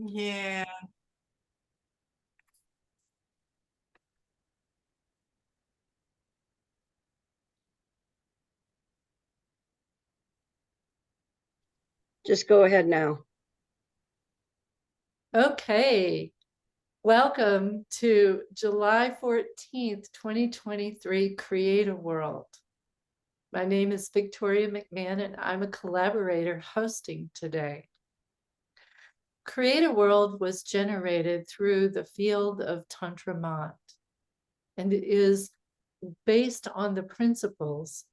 Yeah. Just go ahead now. Okay, welcome to July 14th, 2023, Create a World. My name is Victoria McMaahon, and I'm a collaborator hosting today. Create a World was generated through the field of Tantra Mat, and it is based on the principles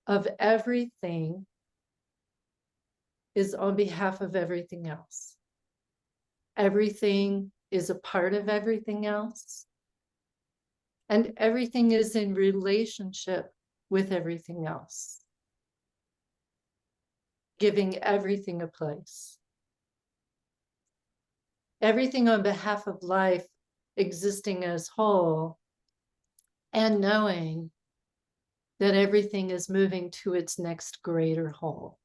of everything is on behalf of everything else. Everything is a part of everything else. And everything is in relationship with everything else, giving everything a place. Everything on behalf of life existing as whole, and knowing that everything is moving to its next greater whole.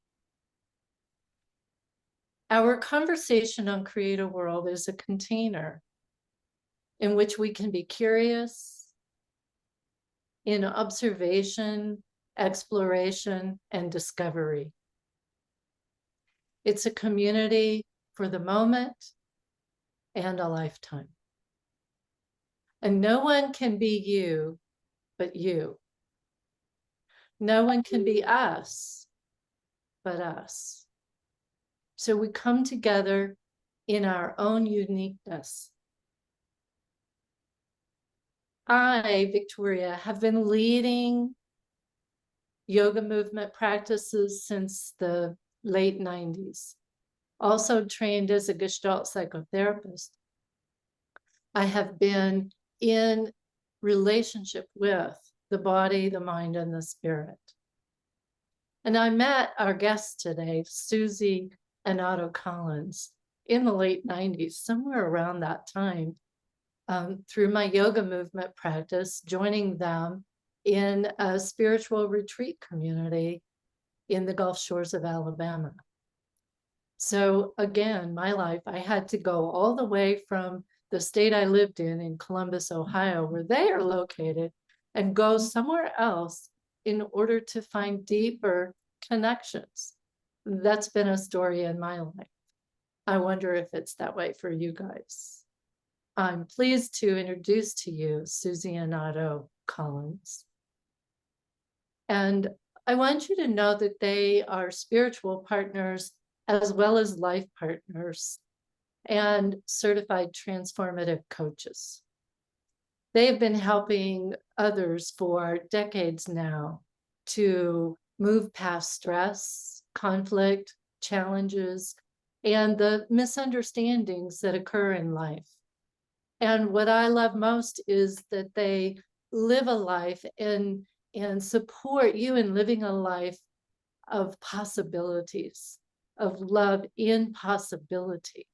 Our conversation on Create a World is a container in which we can be curious, in observation, exploration, and discovery. It's a community for the moment and a lifetime. And no one can be you but you. No one can be us but us. So we come together in our own uniqueness. I, Victoria, have been leading yoga movement practices since the late 90s. Also trained as a Gestalt psychotherapist. I have been in relationship with the body, the mind, and the spirit. And I met our guests today, Susie and Otto Collins, in the late 90s, somewhere around that time, through my yoga movement practice, joining them in a spiritual retreat community in the Gulf Shores of Alabama. So again, my life, I had to go all the way from the state I lived in Columbus, Ohio, where they are located, and go somewhere else in order to find deeper connections. That's been a story in my life. I wonder if it's that way for you guys. I'm pleased to introduce to you Susie and Otto Collins. And I want you to know that they are spiritual partners as well as life partners and certified transformative coaches. They have been helping others for decades now to move past stress, conflict, challenges, and the misunderstandings that occur in life. And what I love most is that they live a life and support you in living a life of possibilities, of love in possibility.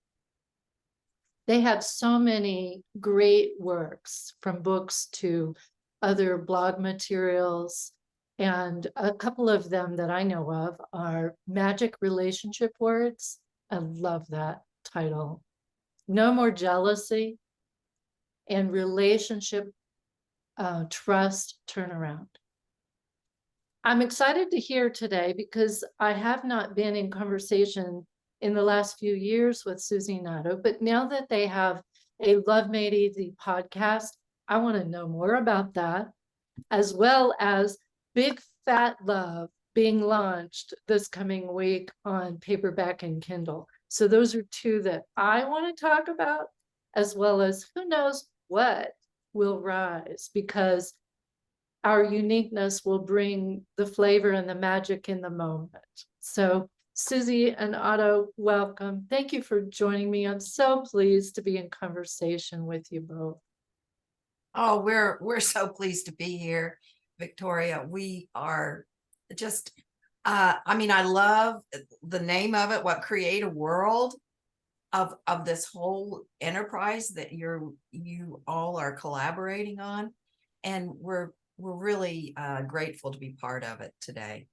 They have so many great works, from books to other blog materials. And a couple of them that I know of are Magic Relationship Words. I love that title. No More Jealousy, and Relationship Trust Turnaround. I'm excited to hear today because I have not been in conversation in the last few years with Susie and Otto, but now that they have a Love Made Easy podcast, I want to know more about that, as well as Big Fat Love being launched this coming week on paperback and Kindle. So those are two that I want to talk about, as well as who knows what will rise, because our uniqueness will bring the flavor and the magic in the moment. So Susie and Otto, welcome. Thank you for joining me. I'm so pleased to be in conversation with you both. Oh, we're so pleased to be here, Victoria. We are just I love the name of it, what Create a World of this whole enterprise that you all are collaborating on. And we're really grateful to be part of it today.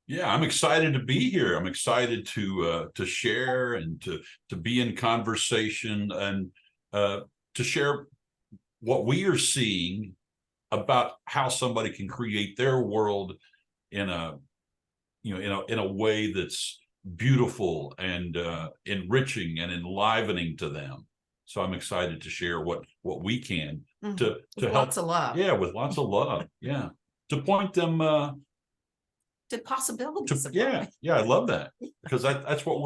Yeah, I'm excited to be here. I'm excited to share and to be in conversation and to share what we are seeing about how somebody can create their world in a in a way that's beautiful and enriching and enlivening to them. So I'm excited to share what we can to With help. lots of love. Yeah, with lots of love. Yeah, to point them To possibilities. of yeah, life. I love that, because that's what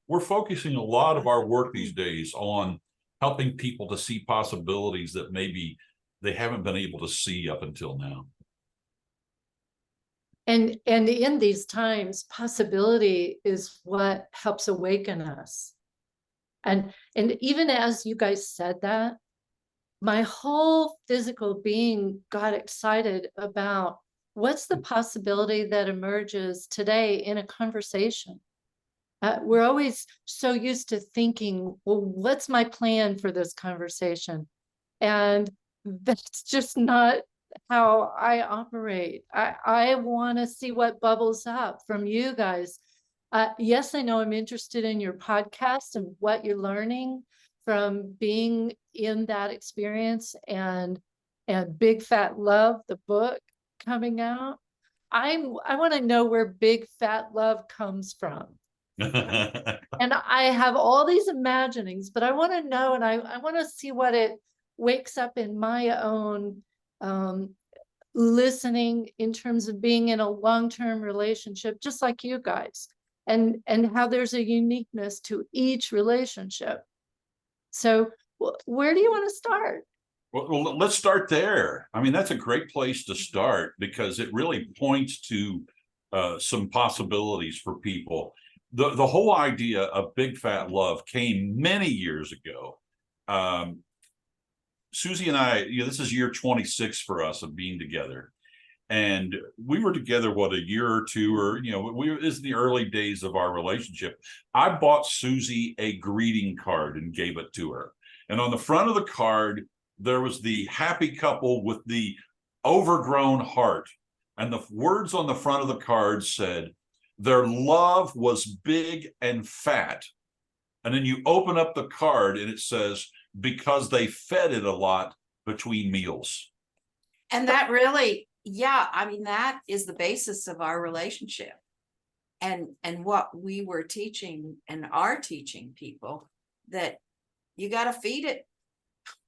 we're focusing a lot of our work these days on, helping people to see possibilities that maybe they haven't been able to see up until now. And in these times, possibility is what helps awaken us. And even as you guys said that, my whole physical being got excited about what's the possibility that emerges today in a conversation. We're always so used to thinking, well, what's my plan for this conversation? And that's just not how I operate. I want to see what bubbles up from you guys. Yes, I know I'm interested in your podcast and what you're learning from being in that experience, and Big Fat Love, the book coming out. I want to know where Big Fat Love comes from. And I have all these imaginings, but I want to know, and I want to see what it wakes up in my own listening, in terms of being in a long-term relationship, just like you guys, and how there's a uniqueness to each relationship. So where do you want to start? Well, let's start there. I mean, that's a great place to start, because it really points to some possibilities for people. The whole idea of Big Fat Love came many years ago. Susie and I, this is year 26 for us of being together. And we were together, what, a year or two, or, this is the early days of our relationship. I bought Susie a greeting card and gave it to her. And on the front of the card, there was the happy couple with the overgrown heart. And the words on the front of the card said, their love was big and fat. And then you open up the card and it says, because they fed it a lot between meals. And that really, yeah, I mean, that is the basis of our relationship. And what we were teaching and are teaching people, that you got to feed it.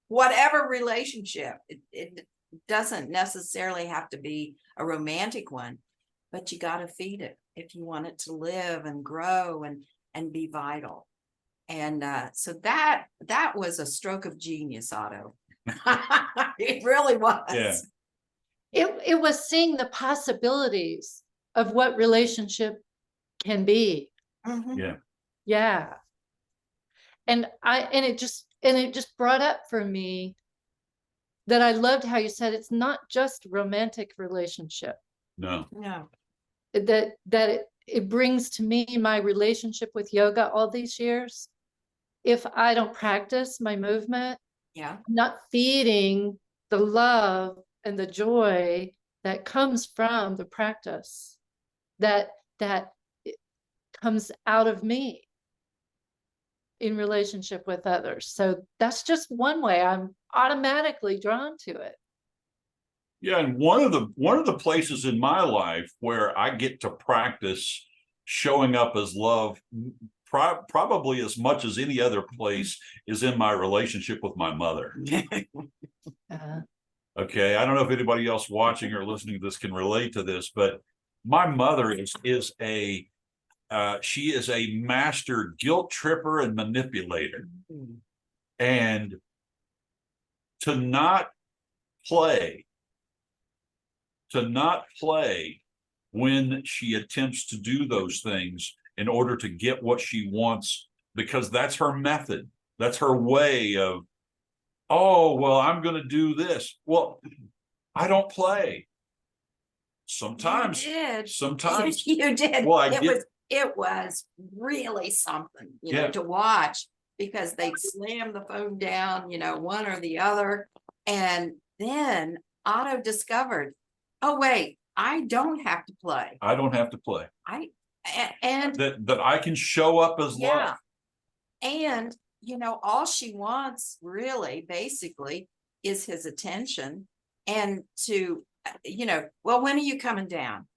Whatever relationship, it doesn't necessarily have to be a romantic one, but you got to feed it if you want it to live and grow and be vital. And so that was a stroke of genius, Otto. It really was. Yeah. It was seeing the possibilities of what relationship can be. Mhm. Yeah. And it just brought up for me that I loved how you said it's not just romantic relationship. No. That it brings to me my relationship with yoga all these years. If I don't practice my movement, Yeah. I'm not feeding the love and the joy that comes from the practice, that comes out of me in relationship with others. So that's just one way I'm automatically drawn to it. Yeah, and one of the places in my life where I get to practice showing up as love, probably as much as any other place, is in my relationship with my mother. Okay, I don't know if anybody else watching or listening to this can relate to this, but my mother is a master guilt tripper and manipulator. And to not play when she attempts to do those things in order to get what she wants, because that's her method. That's her way of, oh, well, I'm going to do this. Well, I don't play. Sometimes You did. Sometimes you did. Well, it was really something, to watch, because they'd slam the phone down, one or the other. And then Otto discovered, oh, wait, I don't have to play. I don't have to play. And That I can show up as yeah. love. And, all she wants really basically is his attention and to, well, when are you coming down?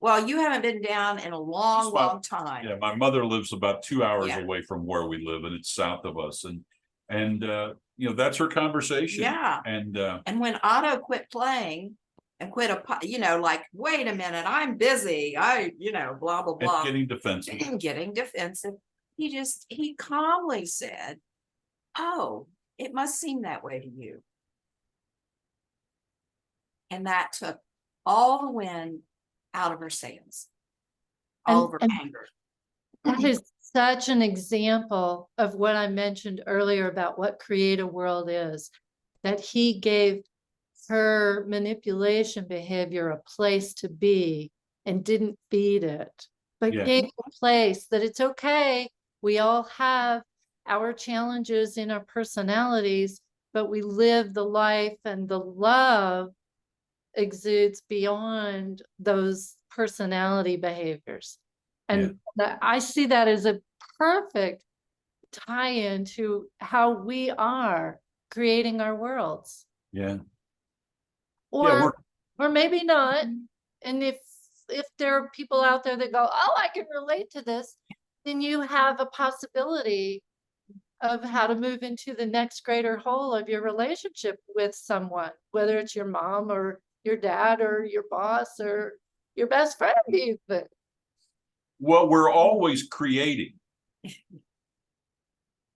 Well, you haven't been down in a long, long time. Yeah, my mother lives about 2 hours Yeah. away from where we live, and it's south of us. And that's her conversation. Yeah. And when Otto quit playing and quit, like, wait a minute, I'm busy. Blah, blah, blah. getting defensive. Getting defensive. He calmly said, oh, it must seem that way to you. And that took all the wind out of her sails, all of her anger. That is such an example of what I mentioned earlier about what create a world is, that he gave her manipulation behavior a place to be and didn't feed it, but gave a place that it's okay. We all have our challenges in our personalities, but we live the life, and the love exudes beyond those personality behaviors. And I see that as a perfect tie-in to how we are creating our worlds. Yeah. Or maybe not. And if there are people out there that go, oh, I can relate to this, then you have a possibility of how to move into the next greater whole of your relationship with someone, whether it's your mom or your dad or your boss or your best friend even. Well, we're always creating.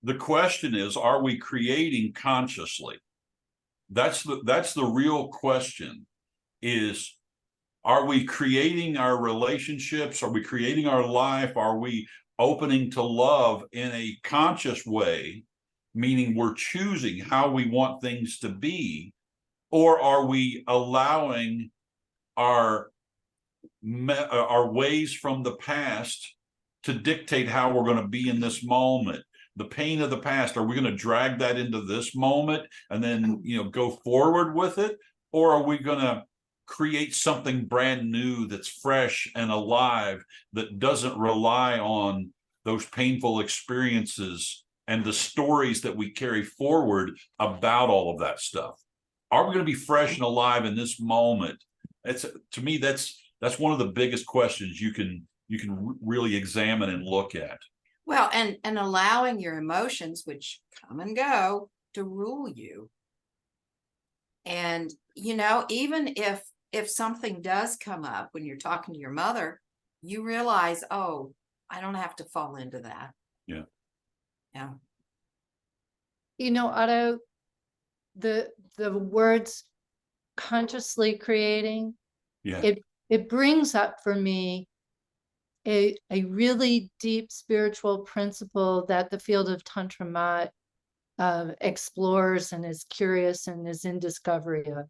The question is, are we creating consciously? That's the real question, is, are we creating our relationships? Are we creating our life? Are we opening to love in a conscious way, meaning we're choosing how we want things to be? Or are we allowing our ways from the past to dictate how we're going to be in this moment? The pain of the past, are we going to drag that into this moment and then go forward with it? Or are we going to create something brand new that's fresh and alive, that doesn't rely on those painful experiences and the stories that we carry forward about all of that stuff? Are we going to be fresh and alive in this moment? To me, that's one of the biggest questions you can really examine and look at. Well, and allowing your emotions, which come and go, to rule you. And even if something does come up when you're talking to your mother, you realize, oh, I don't have to fall into that. Yeah. Otto, the words consciously creating, it brings up for me a really deep spiritual principle that the field of Tantra Mat explores and is curious and is in discovery of.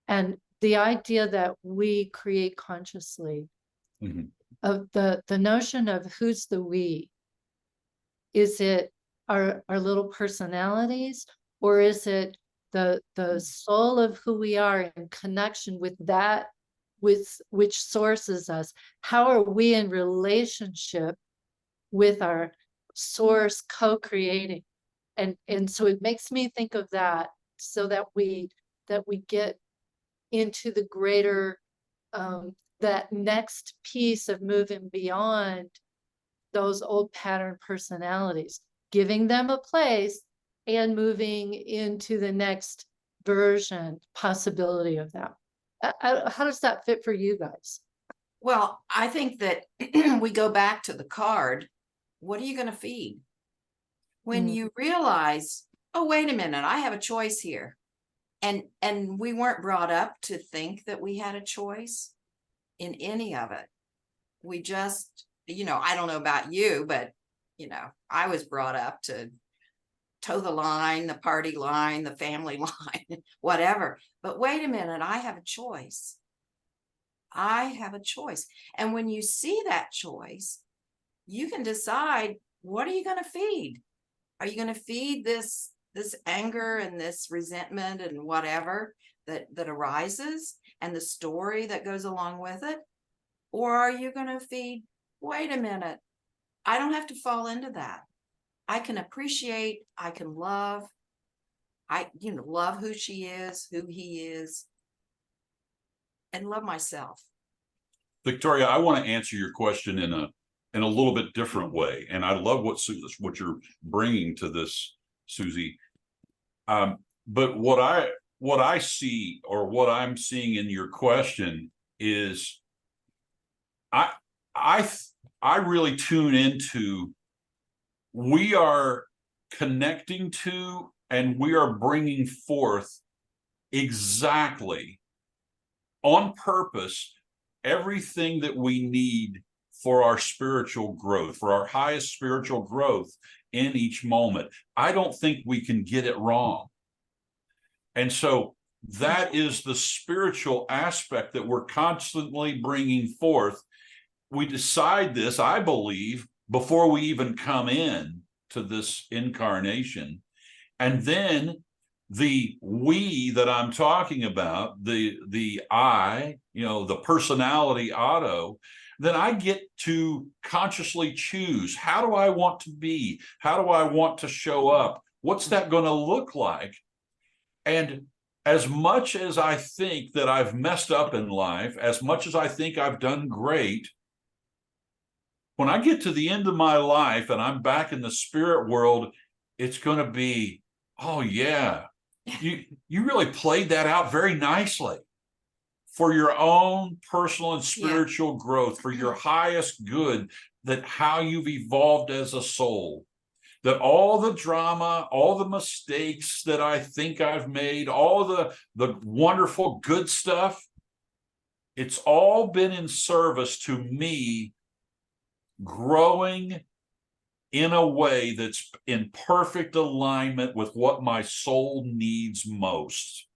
And the idea that we create consciously, of the notion of who's the we. Is it our little personalities, or is it the soul of who we are in connection with that which sources us? How are we in relationship with our source, co-creating? And so it makes me think of that, so that we get into the greater that next piece of moving beyond those old pattern personalities, giving them a place and moving into the next version, possibility of that. How does that fit for you guys? Well, I think that we go back to the card. What are you going to feed? When you realize, oh, wait a minute, I have a choice here. And we weren't brought up to think that we had a choice in any of it. We just, I don't know about you, but, I was brought up to toe the line, the party line, the family line, whatever. But wait a minute, I have a choice. I have a choice. And when you see that choice, you can decide, what are you going to feed? Are you going to feed this anger and this resentment and whatever? that arises and the story that goes along with it? Or are you going to feed, wait a minute, I don't have to fall into that. I can appreciate, I can love, love who she is, who he is, and love myself. Victoria, I want to answer your question in a little bit different way, and I love what you're bringing to this, Susie. But what I see, or what I'm seeing in your question, is I really tune into, we are connecting to and we are bringing forth exactly on purpose everything that we need for our spiritual growth, for our highest spiritual growth in each moment. I don't think we can get it wrong. And so that is the spiritual aspect that we're constantly bringing forth. We decide this, I believe, before we even come in to this incarnation. And then the we that I'm talking about, the I, the personality Otto, then I get to consciously choose, how do I want to be? How do I want to show up? What's that going to look like? And as much as I think that I've messed up in life, as much as I think I've done great, when I get to the end of my life and I'm back in the spirit world, it's going to be, oh yeah, you really played that out very nicely for your own personal and spiritual growth, for your highest good, that how you've evolved as a soul, that all the drama, all the mistakes that I think I've made, all the wonderful good stuff, it's all been in service to me growing in a way that's in perfect alignment with what my soul needs most.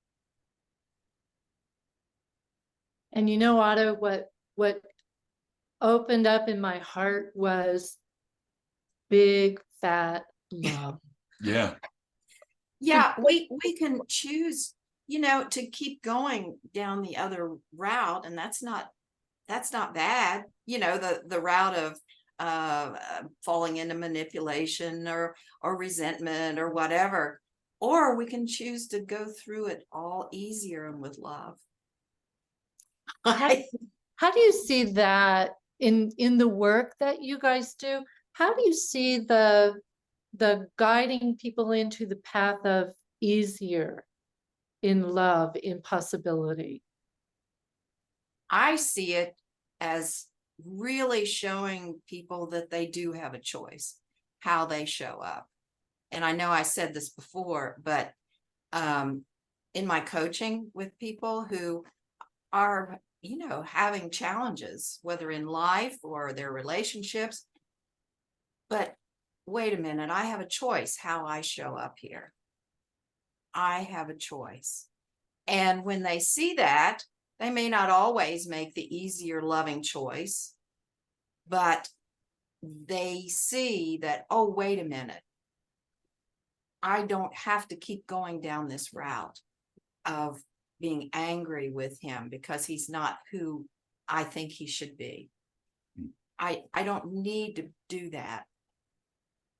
And Otto, what opened up in my heart was big fat love. Yeah, we can choose, to keep going down the other route, and that's not bad. The route of falling into manipulation or resentment or whatever, or we can choose to go through it all easier and with love. How do you see that in the work that you guys do? How do you see the guiding people into the path of easier in love, in possibility? I see it as really showing people that they do have a choice, how they show up. And I know I said this before, but in my coaching with people who are, having challenges, whether in life or their relationships, but wait a minute, I have a choice how I show up here. I have a choice. And when they see that, they may not always make the easier, loving choice, but they see that, oh, wait a minute, I don't have to keep going down this route of being angry with him because he's not who I think he should be. I don't need to do that.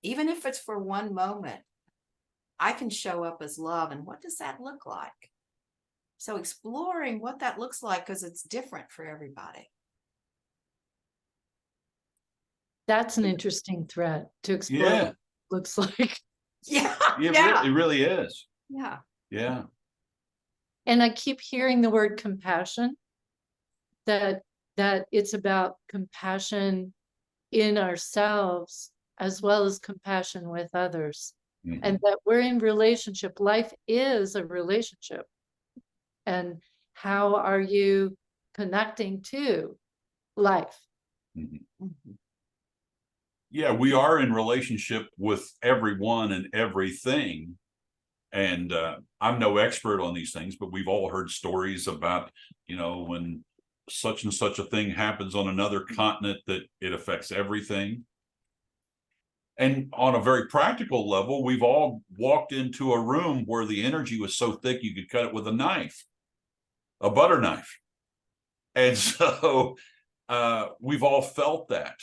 Even if it's for one moment, I can show up as love. And what does that look like? So exploring what that looks like, because it's different for everybody. That's an interesting thread to explore. Yeah. What it looks like. Yeah. It really is. Yeah. Yeah. And I keep hearing the word compassion, that it's about compassion in ourselves as well as compassion with others. Mm-hmm. And that we're in relationship. Life is a relationship. And how are you connecting to life? Mm-hmm. Mm-hmm. Yeah, we are in relationship with everyone and everything. And I'm no expert on these things, but we've all heard stories about, when such and such a thing happens on another continent, that it affects everything. And on a very practical level, we've all walked into a room where the energy was so thick you could cut it with a knife. a butter knife. And so we've all felt that.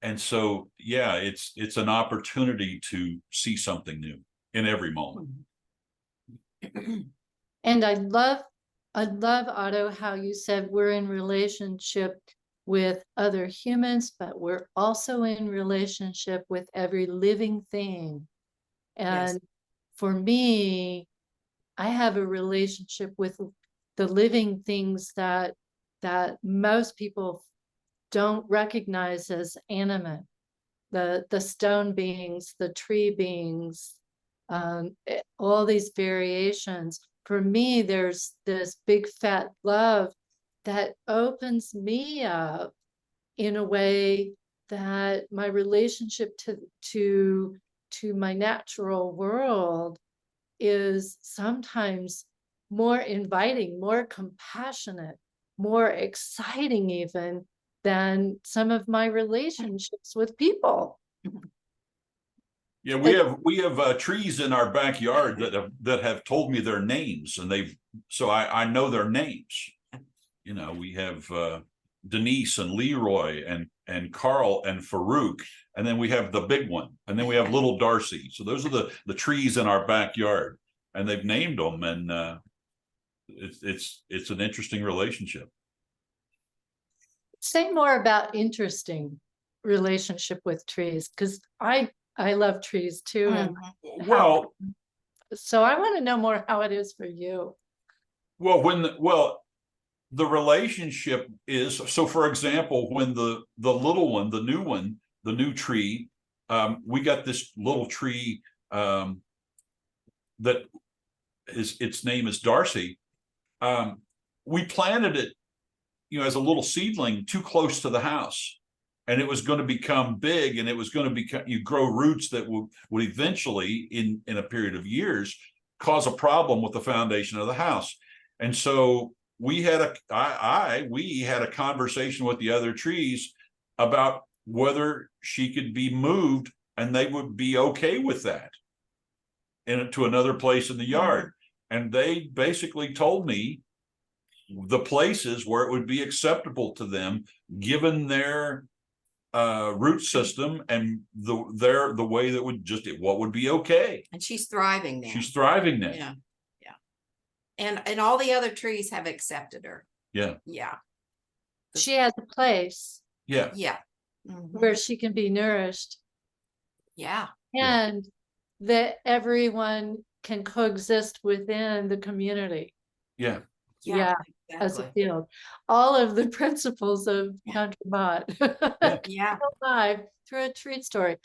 And so, yeah, it's an opportunity to see something new in every moment. And I love, Otto, how you said we're in relationship with other humans, but we're also in relationship with every living thing. Yes. And for me, I have a relationship with the living things that most people don't recognize as animate. The stone beings, the tree beings, all these variations. For me, there's this big fat love that opens me up in a way that my relationship to my natural world is sometimes more inviting, more compassionate, more exciting even than some of my relationships with people. Yeah, we have trees in our backyard that have told me their names, and so I know their names. You know, we have Denise and Leroy and Carl and Farouk, and then we have the big one, and then we have little Darcy. So those are the trees in our backyard, and they've named them, and it's an interesting relationship. Say more about interesting relationship with trees, because I love trees too. And Well, so I want to know more how it is for you. well, the relationship is, so for example, when the little one, the new one, the new tree, we got this little tree that its name is Darcy. We planted it, as a little seedling too close to the house, and it was going to become big, and it was going to become, you grow roots that would eventually, in a period of years, cause a problem with the foundation of the house. And so we had a conversation with the other trees about whether she could be moved, and they would be okay with that, to another place in the yard. And they basically told me the places where it would be acceptable to them, given their root system and the way that what would be okay. And she's thriving there. She's thriving there. Yeah. And all the other trees have accepted her. Yeah. Yeah. She has a place Yeah. Yeah. where she can be nourished, Yeah. and that everyone can coexist within the community. Yeah. Yeah, as a field. All of the principles of Country Mod Yeah. alive through a tree story.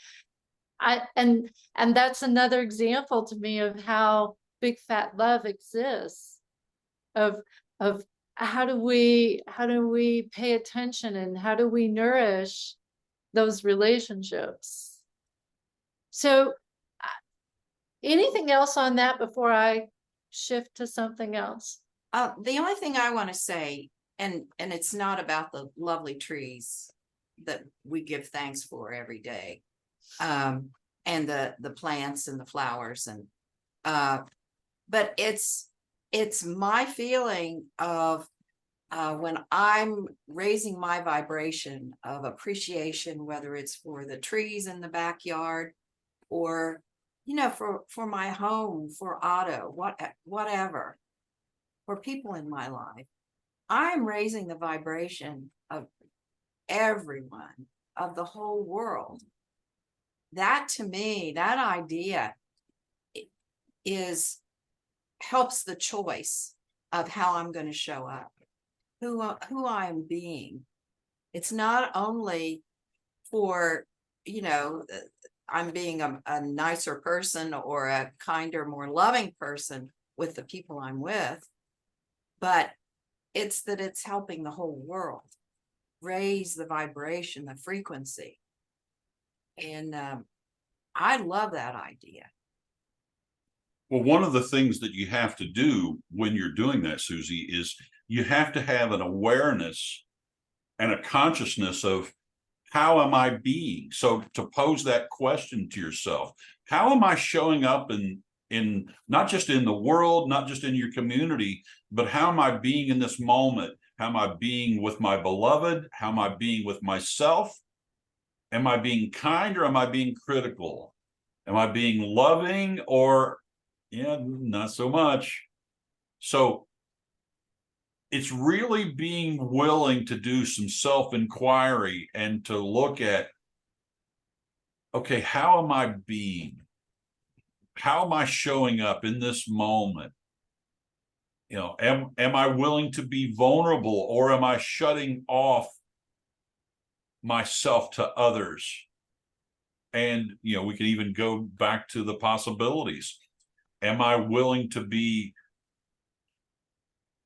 And that's another example to me of how big fat love exists, of how do we pay attention, and how do we nourish those relationships. So anything else on that before I shift to something else? The only thing I want to say, and it's not about the lovely trees that we give thanks for every day, and the plants and the flowers, and but it's my feeling of when I'm raising my vibration of appreciation, whether it's for the trees in the backyard, or for my home, for Otto, whatever, for people in my life, I'm raising the vibration of everyone, of the whole world. That, to me, that idea helps the choice of how I'm going to show up, who I am being. It's not only for, I'm being a nicer person or a kinder, more loving person with the people I'm with, but it's helping the whole world raise the vibration, the frequency. And I love that idea. Well, one of the things that you have to do when you're doing that, Susie, is you have to have an awareness and a consciousness of, how am I being? So to pose that question to yourself, how am I showing up in not just in the world, not just in your community, but how am I being in this moment? How am I being with my beloved? How am I being with myself? Am I being kind or am I being critical? Am I being loving or, yeah, not so much? So it's really being willing to do some self-inquiry and to look at, okay, how am I being? How am I showing up in this moment? You know, am I willing to be vulnerable, or am I shutting off myself to others? And, you know, we can even go back to the possibilities. Am I willing to be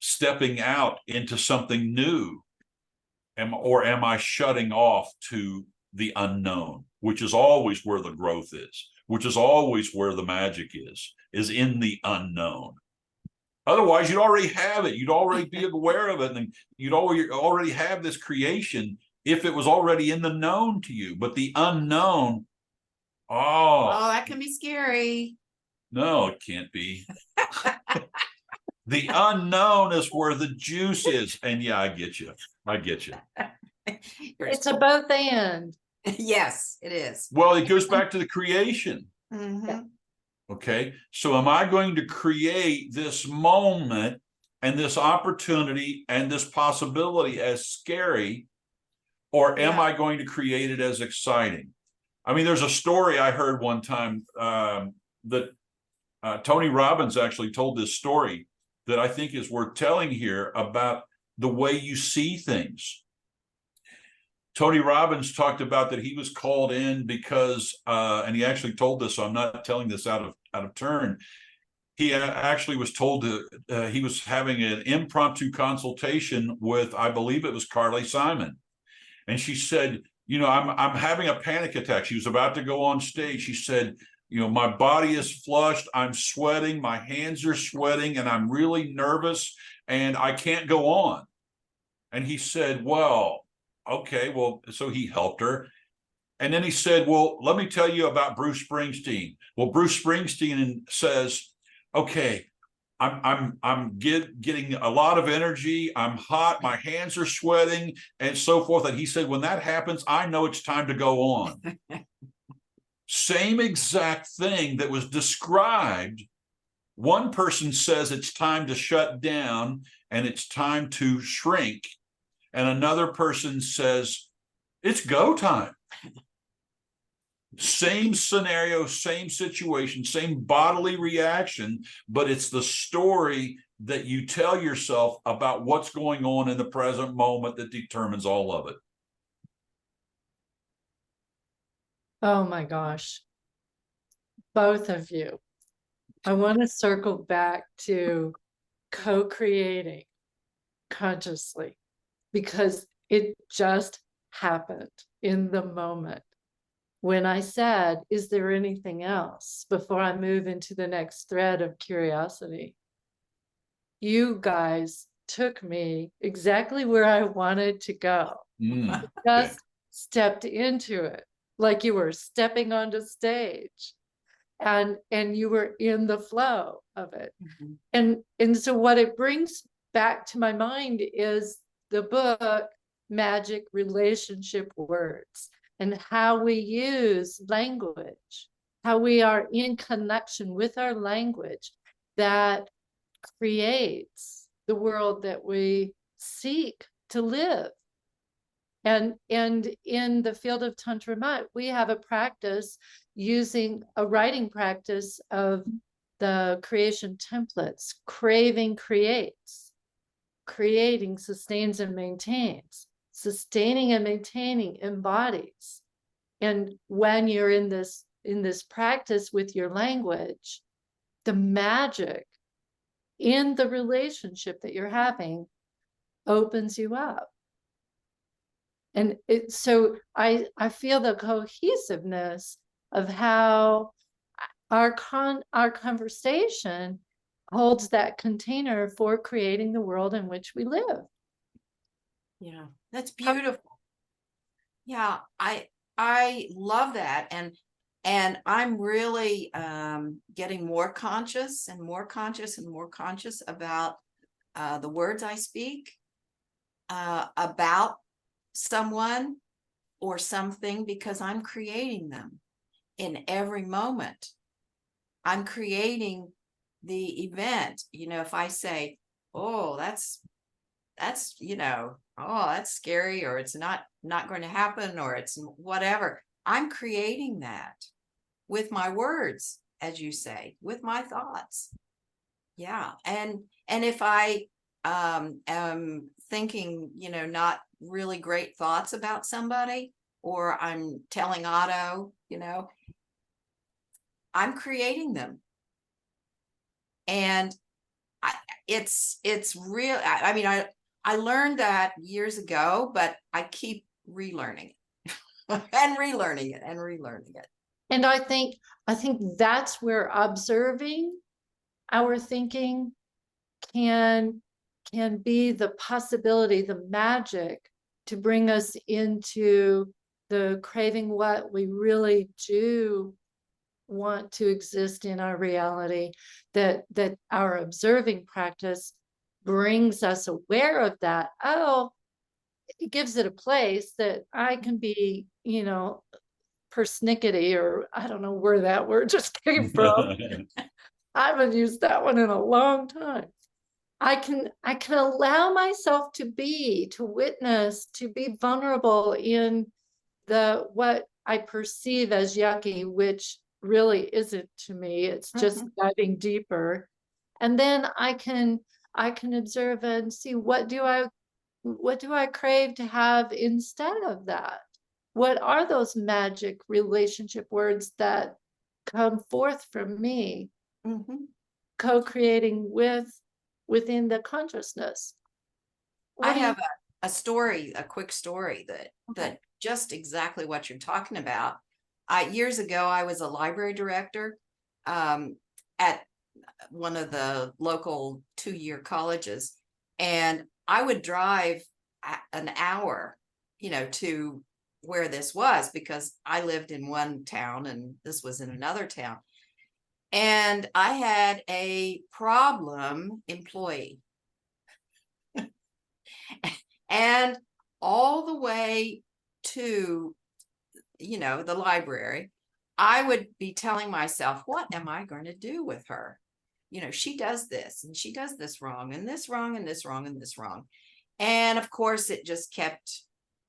stepping out into something new? Or am I shutting off to the unknown, which is always where the growth is, which is always where the magic is in the unknown. Otherwise, you'd already have it. You'd already be aware of it. And you'd already have this creation if it was already in the known to you. But the unknown, Oh, that can be scary. no, it can't be. The unknown is where the juice is. And yeah, I get you. I get you. It's a both and. Yes, it is. Well, it goes back to the creation. Mhm. Okay. So am I going to create this moment and this opportunity and this possibility as scary, or am Yeah. I going to create it as exciting? I mean, there's a story I heard one time that Tony Robbins actually told this story that I think is worth telling here about the way you see things. Tony Robbins talked about that he was called in because, and he actually told this, so I'm not telling this out of turn. He actually was told to, he was having an impromptu consultation with, I believe it was Carly Simon. And she said, you know, I'm having a panic attack. She was about to go on stage. She said, you know, my body is flushed. I'm sweating. My hands are sweating and I'm really nervous and I can't go on. And he said, well, okay, well, so he helped her. And then he said, well, let me tell you about Bruce Springsteen. Well, Bruce Springsteen says, okay, I'm getting a lot of energy. I'm hot. My hands are sweating and so forth. And he said, when that happens, I know it's time to go on. Same exact thing that was described. One person says it's time to shut down and it's time to shrink. And another person says it's go time. Same scenario, same situation, same bodily reaction, but it's the story that you tell yourself about what's going on in the present moment that determines all of it. Oh my gosh. Both of you. I want to circle back to co-creating consciously, because it just happened in the moment. When I said, is there anything else before I move into the next thread of curiosity? You guys took me exactly where I wanted to go. Just stepped into it like you were stepping onto stage, and you were in the flow of it. Mm-hmm. And so what it brings back to my mind is the book Magic Relationship Words, and how we use language, how we are in connection with our language that creates the world that we seek to live. And in the field of Tantra Mat, we have a practice using a writing practice of the creation templates. Craving creates, creating sustains and maintains, sustaining and maintaining embodies. And when you're in this practice with your language, the magic in the relationship that you're having opens you up. And so I feel the cohesiveness of how our conversation holds that container for creating the world in which we live. Yeah, that's beautiful. Yeah, I love that. And And I'm really getting more conscious and more conscious and more conscious about the words I speak about someone or something, because I'm creating them in every moment. I'm creating the event. You know, if I say, oh, that's you know, oh, that's scary, or it's not going to happen, or it's whatever, I'm creating that with my words, as you say, with my thoughts. Yeah. And if I am thinking, you know, not really great thoughts about somebody, or I'm telling Otto, you know, I'm creating them. And it's real. I mean, I learned that years ago, but I keep relearning it and relearning it and relearning it. And I think that's where observing our thinking can be the possibility, the magic to bring us into the craving what we really do want to exist in our reality, that our observing practice brings us aware of that. Oh, it gives it a place that I can be, you know, persnickety, or I don't know where that word just came from. I haven't used that one in a long time. I can allow myself to witness, to be vulnerable in the what I perceive as yucky, which really isn't to me. It's just diving deeper. And then I can observe and see, what do I crave to have instead of that? What are those magic relationship words that come forth from me, co-creating within the consciousness? I have a story, a quick story that just exactly what you're talking about. Years ago, I was a library director at one of the local 2-year colleges, and I would drive an hour, you know, to where this was, because I lived in one town and this was in another town. And I had a problem employee. And all the way to, you know, the library, I would be telling myself, what am I going to do with her? You know, she does this and she does this wrong and this wrong and this wrong and this wrong. And of course, it just kept,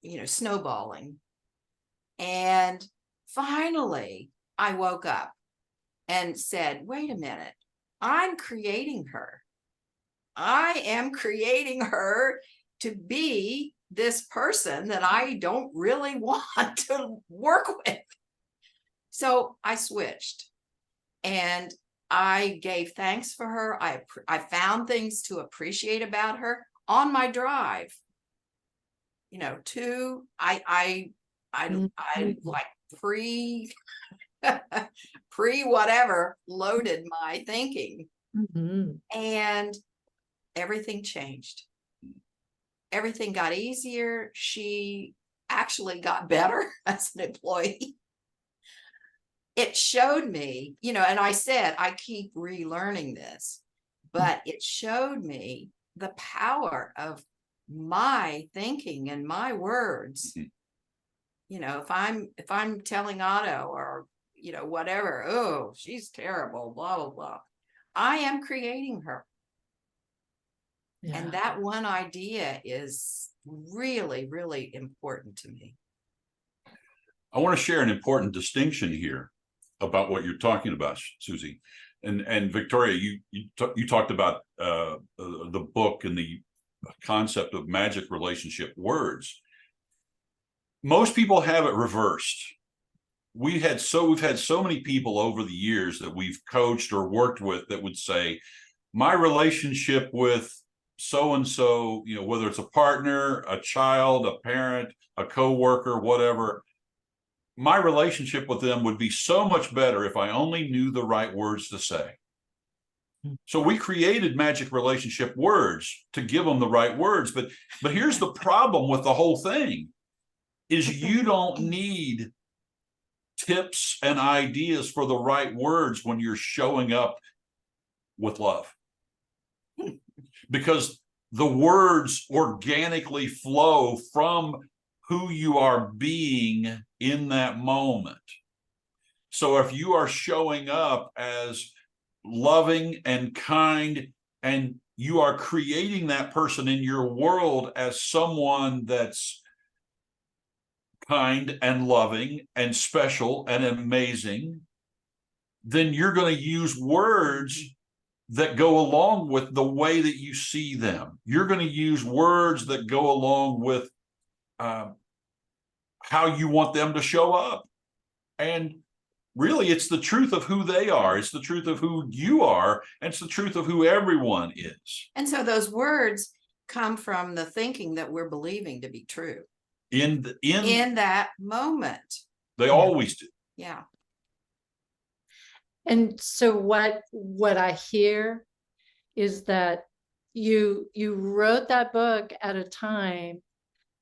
you know, snowballing. And finally, I woke up and said, wait a minute, I'm creating her. I am creating her to be this person that I don't really want to work with. So I switched and I gave thanks for her. I found things to appreciate about her on my drive, you know, to I like pre whatever loaded my thinking, and everything changed. Everything got easier. She actually got better as an employee. It showed me, you know, and I said, I keep relearning this, but it showed me the power of my thinking and my words. You know, if I'm telling Otto, or, you know, whatever, oh, she's terrible, blah, blah, blah, I am creating her. Yeah. And that one idea is really, really important to me. I want to share an important distinction here about what you're talking about, Susie. And Victoria, you talked about the book and the concept of magic relationship words. Most people have it reversed. We've had so many people over the years that we've coached or worked with that would say, my relationship with so-and-so, you know, whether it's a partner, a child, a parent, a coworker, whatever, my relationship with them would be so much better if I only knew the right words to say. So we created magic relationship words to give them the right words. But here's the problem with the whole thing, is you don't need tips and ideas for the right words when you're showing up with love. Because the words organically flow from who you are being in that moment. So if you are showing up as loving and kind, and you are creating that person in your world as someone that's kind and loving and special and amazing, then you're going to use words that go along with the way that you see them. You're going to use words that go along with how you want them to show up. And really, it's the truth of who they are. It's the truth of who you are. And it's the truth of who everyone is. And so those words come from the thinking that we're believing to be true In that moment. they always do. Yeah. And so what I hear is that you wrote that book at a time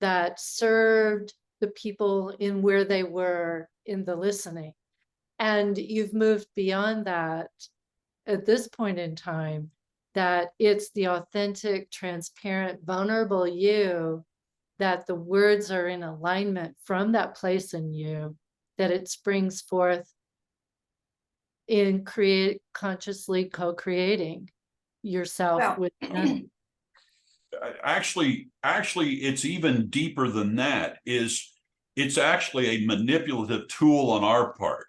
that served the people in where they were in the listening. And you've moved beyond that at this point in time, that it's the authentic, transparent, vulnerable you, that the words are in alignment from that place in you, that it springs forth in consciously co-creating yourself Well, with them. Actually, it's even deeper than that. It's actually a manipulative tool on our part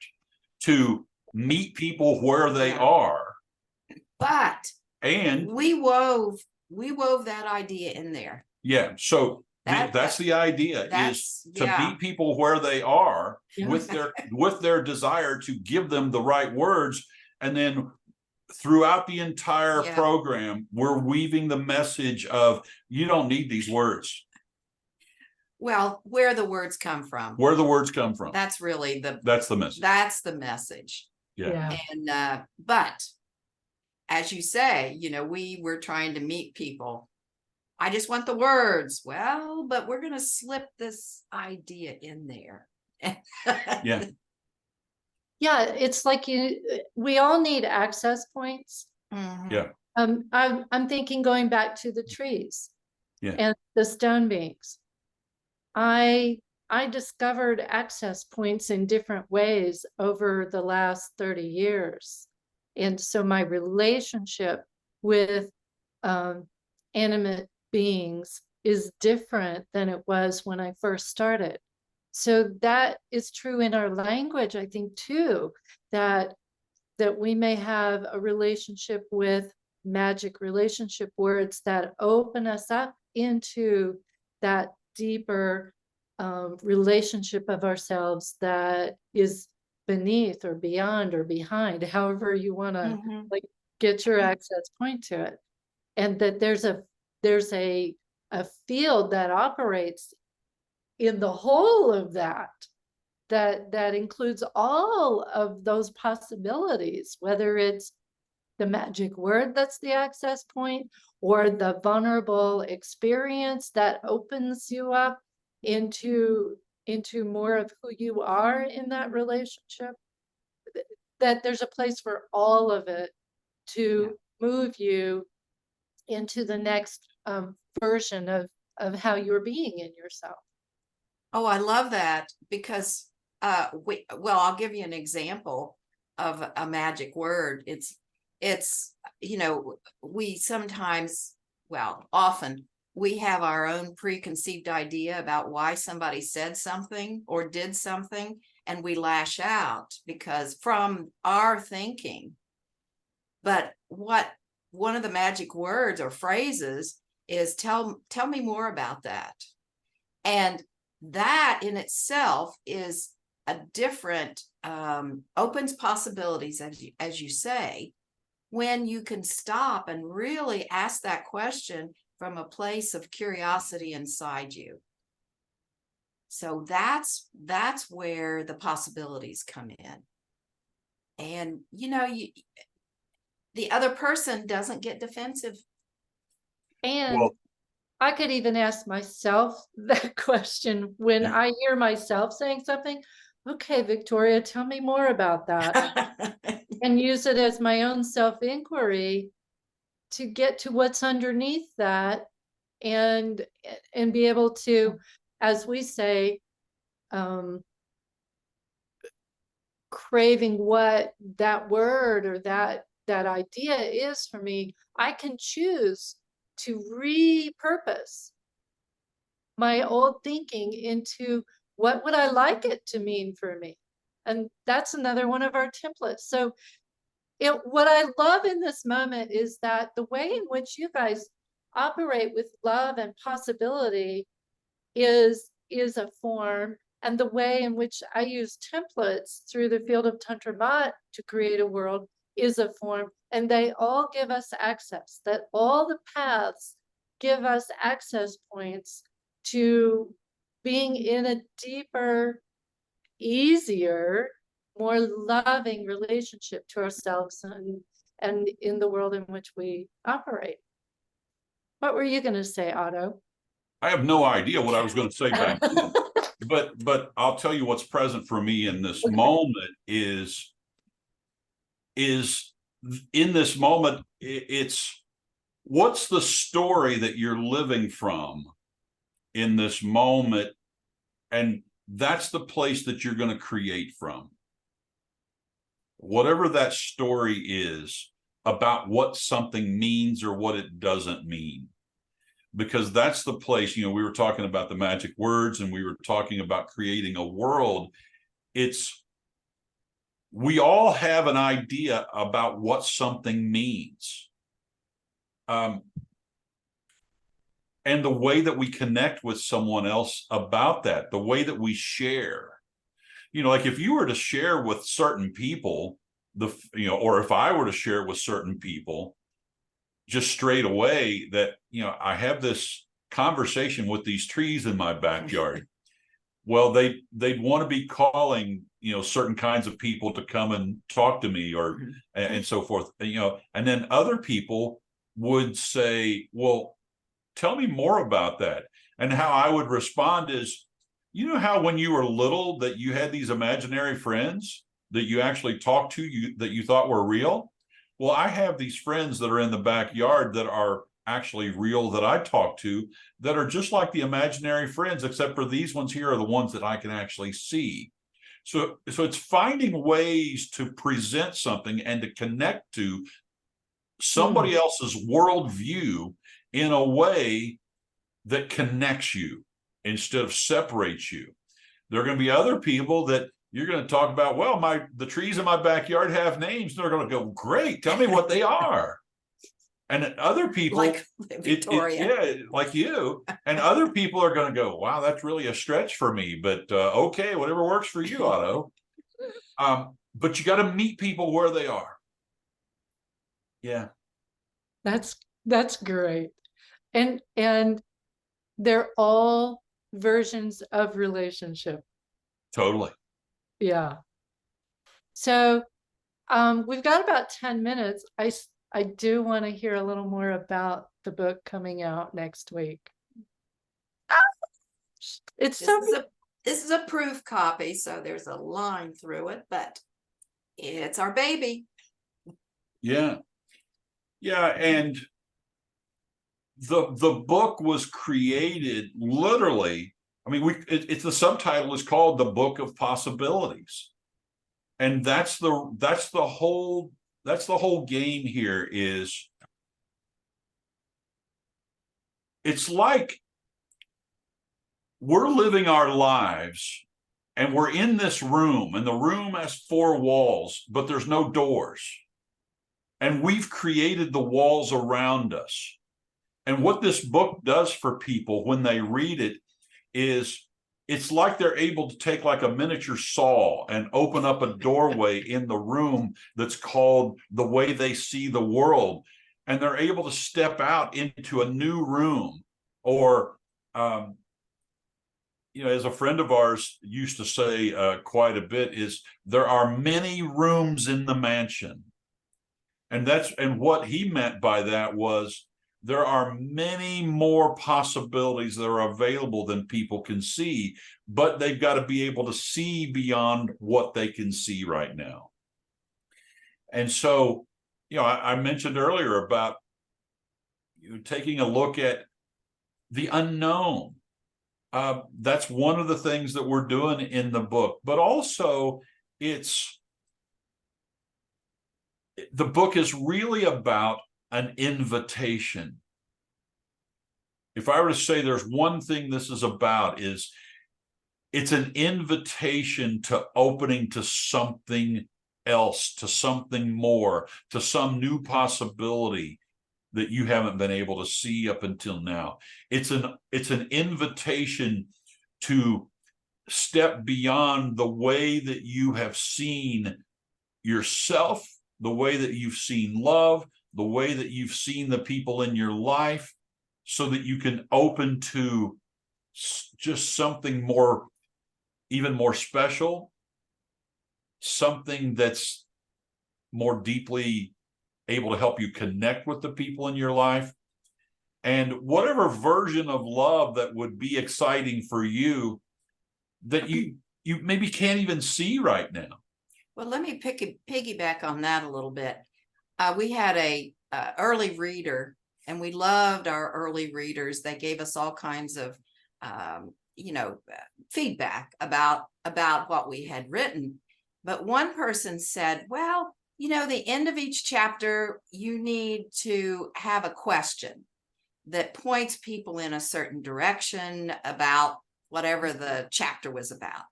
to meet people where they are. But And we wove that idea in there. yeah, so that's the idea, is to meet people where they are with their desire to give them the right words. And then throughout the entire program, we're weaving the message of, you don't need these words. Well, where the words come from. Where the words come from. That's really that's the message. That's the message. Yeah. And but as you say, we were trying to meet people. I just want the words. Well, but we're going to slip this idea in there. Yeah. Yeah, it's like we all need access points. Mhm. Yeah. I'm thinking going back to the trees and the stone beings. I discovered access points in different ways over the last 30 years. And so my relationship with animate beings is different than it was when I first started. So that is true in our language, I think, too, that we may have a relationship with magic relationship words that open us up into that deeper relationship of ourselves that is beneath or beyond or behind, however you want to like get your access point to it. And that there's a field that operates in the whole of that includes all of those possibilities, whether it's the magic word that's the access point, or the vulnerable experience that opens you up into more of who you are in that relationship. That there's a place for all of it to move you into the next version of how you're being in yourself. Oh, I love that, because I'll give you an example of a magic word. It's we sometimes, often we have our own preconceived idea about why somebody said something or did something, and we lash out because from our thinking. But one of the magic words or phrases is tell me more about that. And that in itself is a different, opens possibilities, as you say, when you can stop and really ask that question from a place of curiosity inside you. So that's where the possibilities come in. And, the other person doesn't get defensive. And I could even ask myself that question when I hear myself saying something. Okay, Victoria, tell me more about that. And use it as my own self-inquiry to get to what's underneath that and be able to, as we say, craving what that word or that idea is for me. I can choose to repurpose my old thinking into what would I like it to mean for me. And that's another one of our templates. So what I love in this moment is that the way in which you guys operate with love and possibility is a form, and the way in which I use templates through the field of Tantra Mat to create a world is a form, and they all give us access, that all the paths give us access points to being in a deeper, easier, more loving relationship to ourselves and in the world in which we operate. What were you going to say, Otto? I have no idea what I was going to say back then. But I'll tell you what's present for me in this moment is in this moment, it's what's the story that you're living from in this moment, and that's the place that you're going to create from. Whatever that story is about what something means or what it doesn't mean. Because that's the place, we were talking about the magic words and we were talking about creating a world. We all have an idea about what something means. And the way that we connect with someone else about that, the way that we share, like if you were to share with certain people, or if I were to share with certain people, just straight away that, I have this conversation with these trees in my backyard. Well, they'd want to be calling, certain kinds of people to come and talk to me and so forth, and then other people would say, well, tell me more about that. And how I would respond is, how when you were little that you had these imaginary friends that you actually talked to, that you thought were real? Well, I have these friends that are in the backyard that are actually real, that I talk to, that are just like the imaginary friends, except for these ones here are the ones that I can actually see. So it's finding ways to present something and to connect to somebody else's worldview in a way that connects you instead of separates you. There are going to be other people that you're going to talk about, well, the trees in my backyard have names. And they're going to go, great, tell me what they are. And other people, like Victoria, like you, and other people are going to go, wow, that's really a stretch for me, but okay, whatever works for you, Otto. But you got to meet people where they are. Yeah. That's great. And they're all versions of relationship. Totally. Yeah. So we've got about 10 minutes. I do want to hear a little more about the book coming out next week. This is a proof copy, so there's a line through it, but it's our baby. Yeah. Yeah, and the book was created literally. I mean, it's the subtitle is called The Book of Possibilities, and that's the whole game here. Is it's like we're living our lives and we're in this room, and the room has 4 walls, but there's no doors, and we've created the walls around us. And what this book does for people when they read it is it's like they're able to take like a miniature saw and open up a doorway in the room that's called the way they see the world. And they're able to step out into a new room. Or, as a friend of ours used to say quite a bit, is there are many rooms in the mansion. And what he meant by that was there are many more possibilities that are available than people can see, but they've got to be able to see beyond what they can see right now. And so, I mentioned earlier about taking a look at the unknown. That's one of the things that we're doing in the book, but also the book is really about an invitation. If I were to say there's one thing this is about, it's an invitation to opening to something else, to something more, to some new possibility that you haven't been able to see up until now. It's an invitation to step beyond the way that you have seen yourself, the way that you've seen love, the way that you've seen the people in your life, so that you can open to just something more, even more special, something that's more deeply able to help you connect with the people in your life, and whatever version of love that would be exciting for you that you maybe can't even see right now. Well, let me piggyback on that a little bit. We had a early reader, and we loved our early readers. They gave us all kinds of feedback about what we had written. But one person said, well, the end of each chapter, you need to have a question that points people in a certain direction about whatever the chapter was about.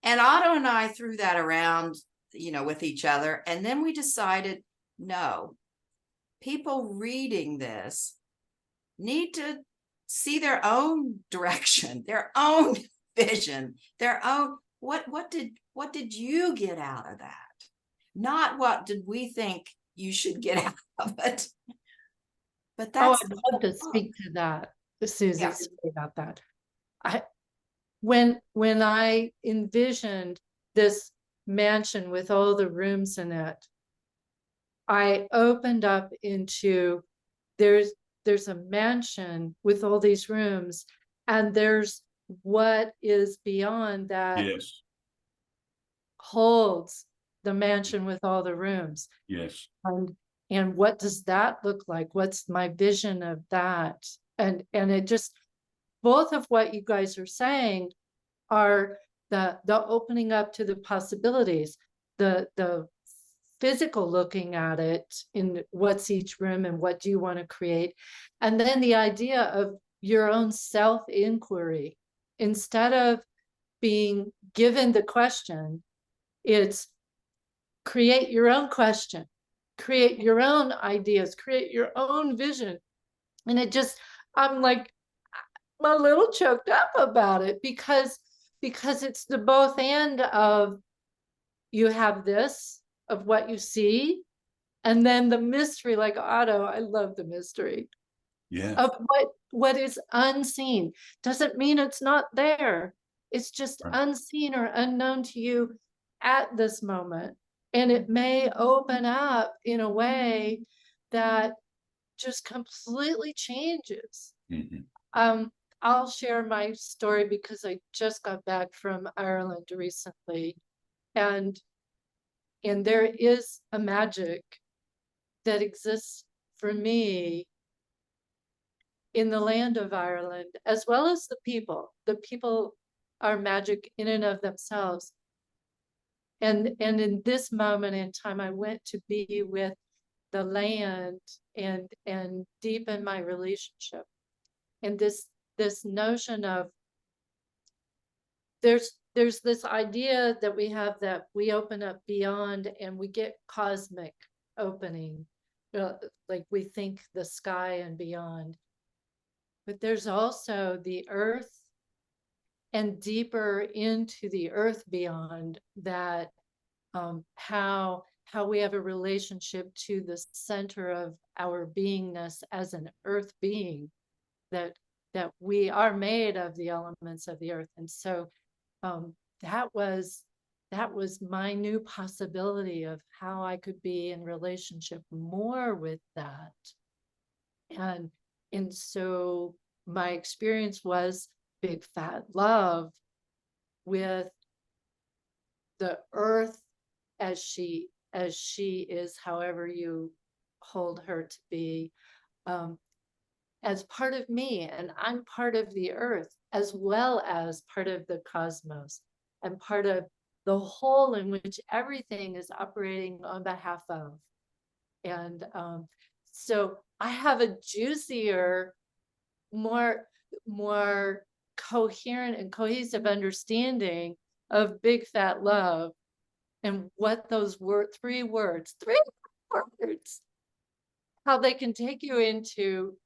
And Otto and I threw that around, with each other. And then we decided, no, people reading this need to see their own direction, their own vision, their own, what did you get out of that? Not what did we think you should get out of it. But that's I'd love to speak to that, Susie, Yeah. sorry about that. When I envisioned this mansion with all the rooms in it, I opened up into there's a mansion with all these rooms, and there's what is beyond that Yes. holds the mansion with all the rooms. Yes. And what does that look like? What's my vision of that? And it just, both of what you guys are saying are the opening up to the possibilities, the physical looking at it in what's each room and what do you want to create. And then the idea of your own self-inquiry. Instead of being given the question, it's create your own question, create your own ideas, create your own vision. And I'm a little choked up about it because it's the both end of, you have this of what you see, and then the mystery, like Otto, I love the mystery. Yeah. Of what is unseen. Doesn't mean it's not there. It's just Right. unseen or unknown to you at this moment. And it may open up in a way that just completely changes. Mm-hmm. I'll share my story because I just got back from Ireland recently, and there is a magic that exists for me in the land of Ireland, as well as the people. The people are magic in and of themselves. And in this moment in time, I went to be with the land and deepen my relationship. And this notion of there's this idea that we have that we open up beyond and we get cosmic opening, like we think the sky and beyond. But there's also the earth and deeper into the earth beyond that, how we have a relationship to the center of our beingness as an earth being, that we are made of the elements of the earth. And so that was my new possibility of how I could be in relationship more with that. And so my experience was big fat love with the earth as she is, however you hold her to be, as part of me, and I'm part of the earth as well as part of the cosmos and part of the whole in which everything is operating on behalf of. And so I have a juicier, more coherent and cohesive understanding of big fat love and what those three words, how they can take you into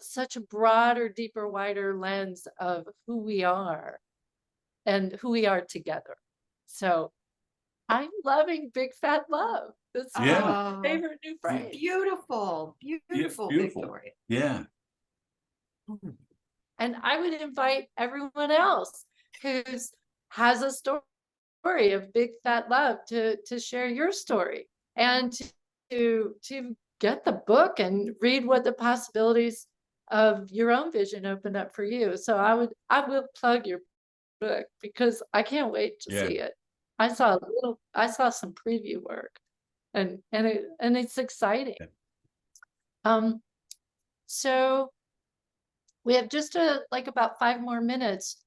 such a broader, deeper, wider lens of who we are and who we are together. So I'm loving big fat love. That's Yeah. my Oh, favorite new phrase. beautiful, beautiful, beautiful. Victoria. Yeah. And I would invite everyone else who has a story of big fat love to share your story and to get the book and read what the possibilities of your own vision open up for you. So I will plug your book because I can't wait to Yeah. see it. I saw some preview work and it's exciting. So we have just about 5 more minutes.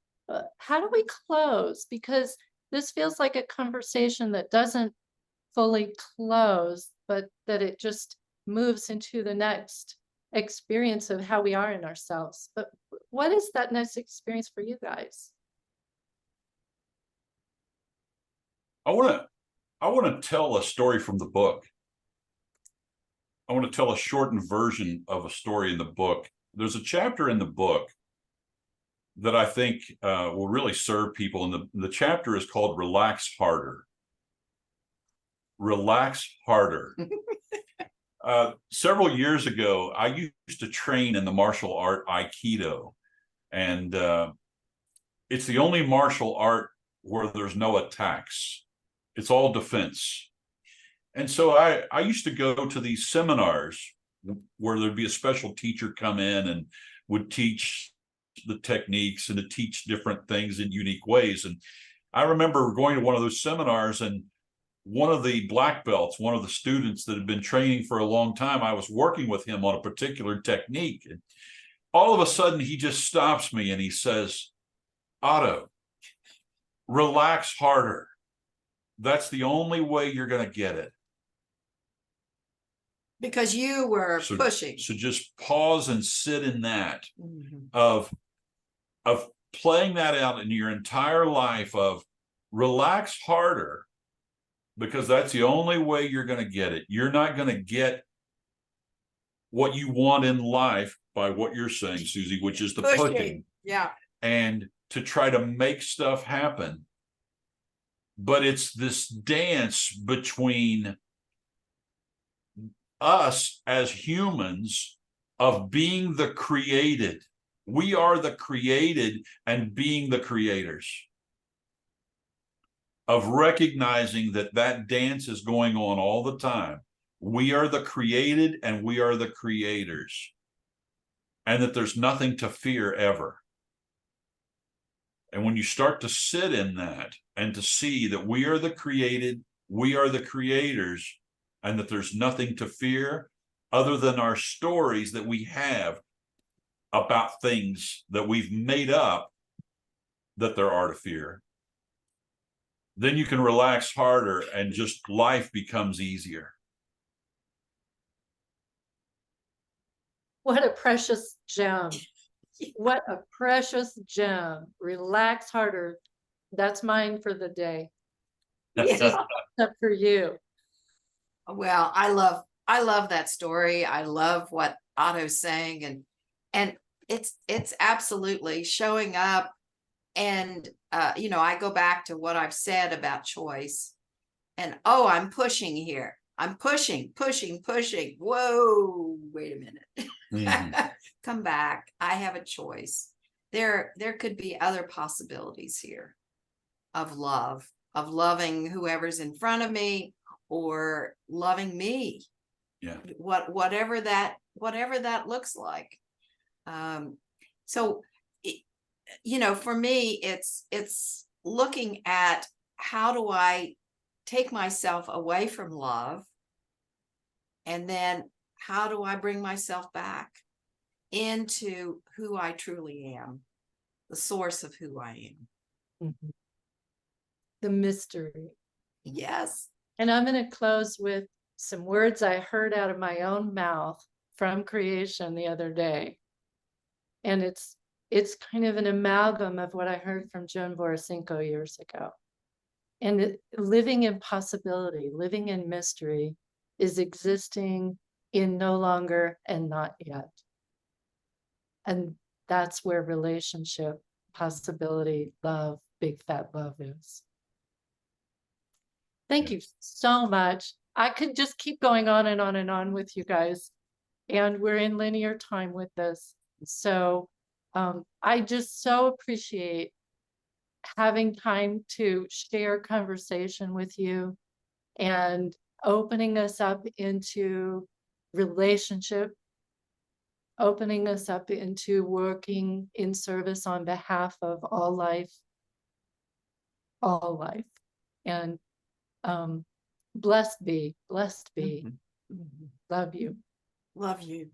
How do we close? Because this feels like a conversation that doesn't fully close, but that it just moves into the next experience of how we are in ourselves. But what is that next experience for you guys? I want to tell a story from the book. I want to tell a shortened version of a story in the book. There's a chapter in the book that I think will really serve people. And the chapter is called Relax Harder. Relax Harder. Several years ago, I used to train in the martial art Aikido. And it's the only martial art where there's no attacks. It's all defense. And so I used to go to these seminars where there'd be a special teacher come in and would teach the techniques and to teach different things in unique ways. And I remember going to one of those seminars, and one of the black belts, one of the students that had been training for a long time, I was working with him on a particular technique. And all of a sudden he just stops me and he says, "Otto, relax harder. That's the only way you're going to get it." Because you were pushing. So just pause and sit in that Mhm. of playing that out in your entire life of relax harder, because that's the only way you're going to get it. You're not going to get what you want in life by what you're saying, Susie, which is the pushing. Yeah. And to try to make stuff happen. But it's this dance between us as humans of being the created. We are the created and being the creators. Of recognizing that that dance is going on all the time. We are the created and we are the creators. And that there's nothing to fear ever. And when you start to sit in that and to see that we are the created, we are the creators, and that there's nothing to fear other than our stories that we have about things that we've made up that there are to fear, then you can relax harder and just life becomes easier. What a precious gem. What a precious gem. Relax harder. That's mine for the day. Yeah. Except for you. Well, I love that story. I love what Otto's saying, and it's absolutely showing up. And I go back to what I've said about choice. And I'm pushing here. I'm pushing. Whoa, wait a minute. Mhm. Come back. I have a choice. There could be other possibilities here of love, of loving whoever's in front of me or loving me. Yeah. whatever that looks like. So, for me, it's looking at how do I take myself away from love, and then how do I bring myself back into who I truly am, the source of who I am. Mhm. The mystery. Yes. And I'm going to close with some words I heard out of my own mouth from creation the other day. And it's kind of an amalgam of what I heard from Joan Borisenko years ago. And living in possibility, living in mystery is existing in no longer and not yet. And that's where relationship, possibility, love, big fat love is. Thank you so much. I could just keep going on and on and on with you guys. And we're in linear time with this. So I just so appreciate having time to share conversation with you and opening us up into relationship, opening us up into working in service on behalf of all life. And blessed be. Mhm. Love you. Love you.